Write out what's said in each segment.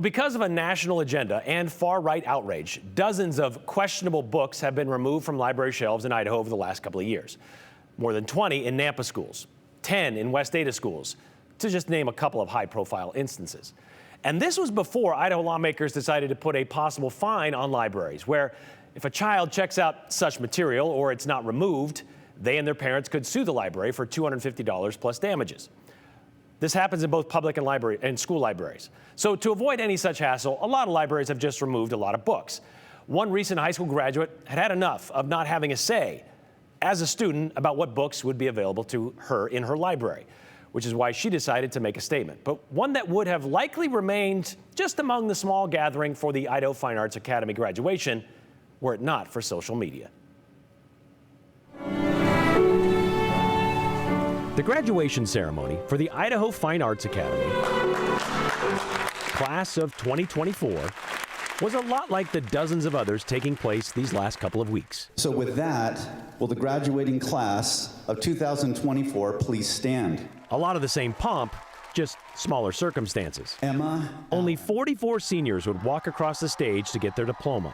Well, because of a national agenda and far-right outrage, dozens of questionable books have been removed from library shelves in Idaho over the last couple of years. More than 20 in Nampa schools, 10 in West Ada schools, to just name a couple of high-profile instances. And this was before Idaho lawmakers decided to put a possible fine on libraries, where if a child checks out such material or it's not removed, they and their parents could sue the library for $250 plus damages. This happens in both public and school libraries. So to avoid any such hassle, a lot of libraries have just removed a lot of books. One recent high school graduate had enough of not having a say as a student about what books would be available to her in her library, which is why she decided to make a statement, but one that would have likely remained just among the small gathering for the Idaho Fine Arts Academy graduation were it not for social media. The graduation ceremony for the Idaho Fine Arts Academy, class of 2024, was a lot like the dozens of others taking place these last couple of weeks. So with that, will the graduating class of 2024 please stand? A lot of the same pomp, just smaller circumstances. Emma. Only 44 seniors would walk across the stage to get their diploma.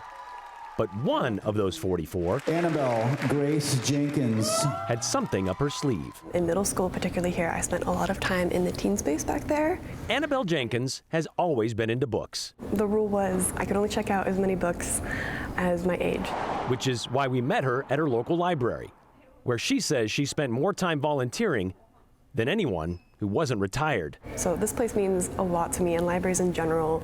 But one of those 44, Annabelle Grace Jenkins, had something up her sleeve. In middle school, particularly here, I spent a lot of time in the teen space back there. Annabelle Jenkins has always been into books. The rule was I could only check out as many books as my age. Which is why we met her at her local library, where she says she spent more time volunteering than anyone who wasn't retired. So this place means a lot to me, and libraries in general.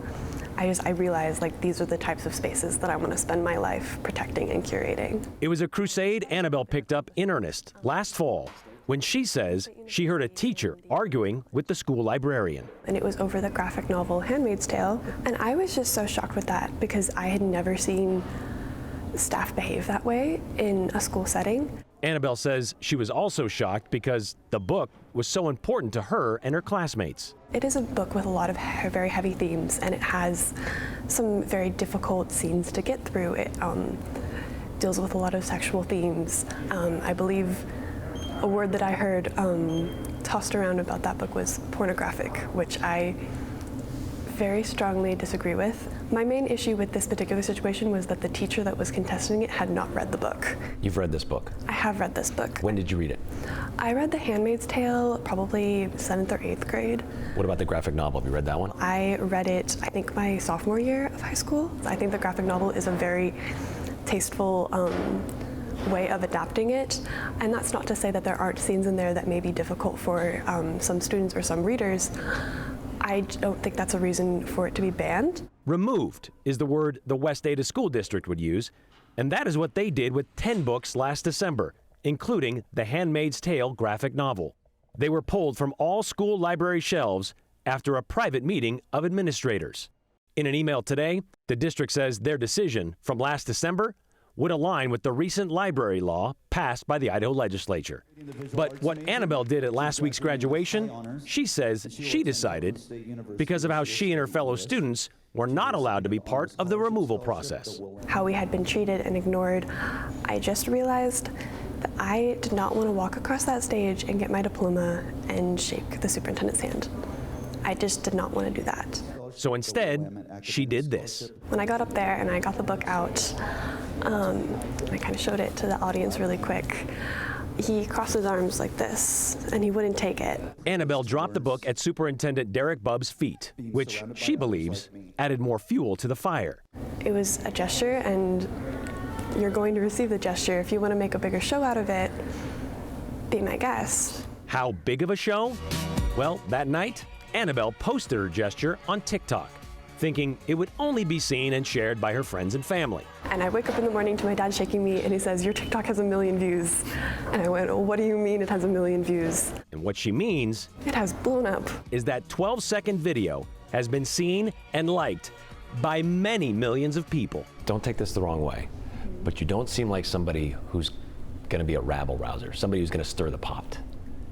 I realized like these are the types of spaces that I want to spend my life protecting and curating. It was a crusade Annabelle picked up in earnest last fall when she says she heard a teacher arguing with the school librarian. And it was over the graphic novel Handmaid's Tale. And I was just so shocked with that because I had never seen staff behave that way in a school setting. Annabelle says she was also shocked because the book was so important to her and her classmates. It is a book with a lot of very heavy themes, and it has some very difficult scenes to get through. It deals with a lot of sexual themes. I believe a word that I heard tossed around about that book was pornographic, which I very strongly disagree with. My main issue with this particular situation was that the teacher that was contesting it had not read the book. You've read this book? I have read this book. When did you read it? I read The Handmaid's Tale probably 7th or 8th grade. What about the graphic novel? Have you read that one? I read it, I think, my sophomore year of high school. I think the graphic novel is a very tasteful way of adapting it. And that's not to say that there aren't scenes in there that may be difficult for some students or some readers. I don't think that's a reason for it to be banned. Removed is the word the West Ada School District would use, and that is what they did with 10 books last December, including The Handmaid's Tale graphic novel. They were pulled from all school library shelves after a private meeting of administrators. In an email today, the district says their decision from last December would align with the recent library law passed by the Idaho legislature. But what Annabelle did at last week's graduation, she says she decided because of how she and her fellow students were not allowed to be part of the removal process. How we had been treated and ignored, I just realized that I did not want to walk across that stage and get my diploma and shake the superintendent's hand. I just did not want to do that. So instead, she did this. When I got up there and I got the book out, I kind of showed it to the audience really quick. He crossed his arms like this, and he wouldn't take it. Annabelle dropped the book at Superintendent Derek Bubb's feet, which she believes added more fuel to the fire. It was a gesture, and you're going to receive the gesture. If you want to make a bigger show out of it, be my guest. How big of a show? Well, that night, Annabelle posted her gesture on TikTok, thinking it would only be seen and shared by her friends and family. And I wake up in the morning to my dad shaking me, and he says, "Your TikTok has 1 million views." And I went, "What do you mean it has 1 million views?" And what she means It has blown up. is that 12-second video has been seen and liked by many millions of people. Don't take this the wrong way, but you don't seem like somebody who's going to be a rabble-rouser, somebody who's going to stir the pot.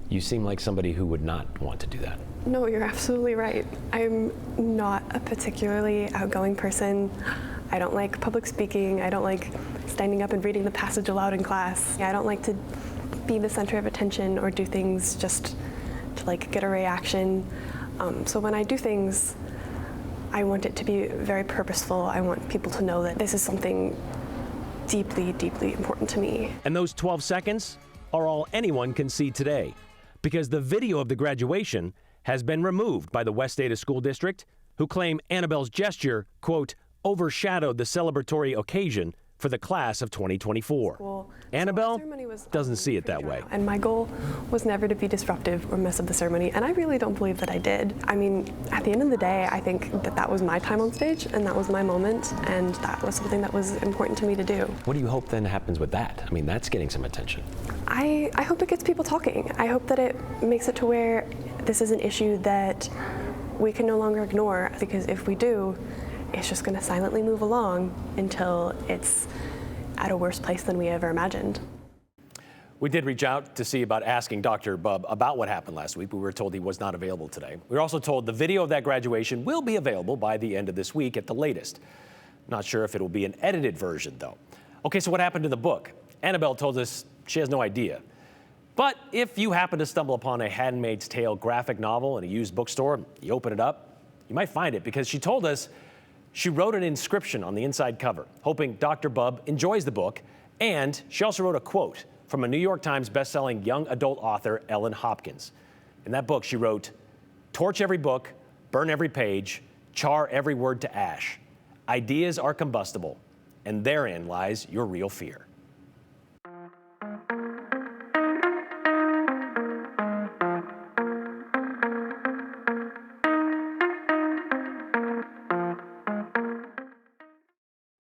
You seem like somebody who would not want to do that. No, you're absolutely right. I'm not a particularly outgoing person. I don't like public speaking. I don't like standing up and reading the passage aloud in class. I don't like to be the center of attention or do things just to like get a reaction. So when I do things, I want it to be very purposeful. I want people to know that this is something deeply, deeply important to me. And those 12 seconds are all anyone can see today, because the video of the graduation has been removed by the West Ada School District, who claim Annabelle's gesture, quote, overshadowed the celebratory occasion for the class of 2024. Annabelle doesn't see it that way. And my goal was never to be disruptive or mess up the ceremony, and I really don't believe that I did. I mean, at the end of the day, I think that that was my time on stage, and that was my moment, and that was something that was important to me to do. What do you hope then happens with that? I mean, that's getting some attention. I hope it gets people talking. I hope that it makes it to where this is an issue that we can no longer ignore, because if we do, it's just going to silently move along until it's at a worse place than we ever imagined. We did reach out to see about asking Dr. Bubb about what happened last week. We were told he was not available today. We were also told the video of that graduation will be available by the end of this week at the latest. Not sure if it will be an edited version, though. Okay, so what happened to the book? Annabelle told us she has no idea. But if you happen to stumble upon a Handmaid's Tale graphic novel in a used bookstore, you open it up, you might find it, because she told us she wrote an inscription on the inside cover, hoping Dr. Bubb enjoys the book, and she also wrote a quote from a New York Times bestselling young adult author, Ellen Hopkins. In that book, she wrote, "Torch every book, burn every page, char every word to ash. Ideas are combustible, and therein lies your real fear."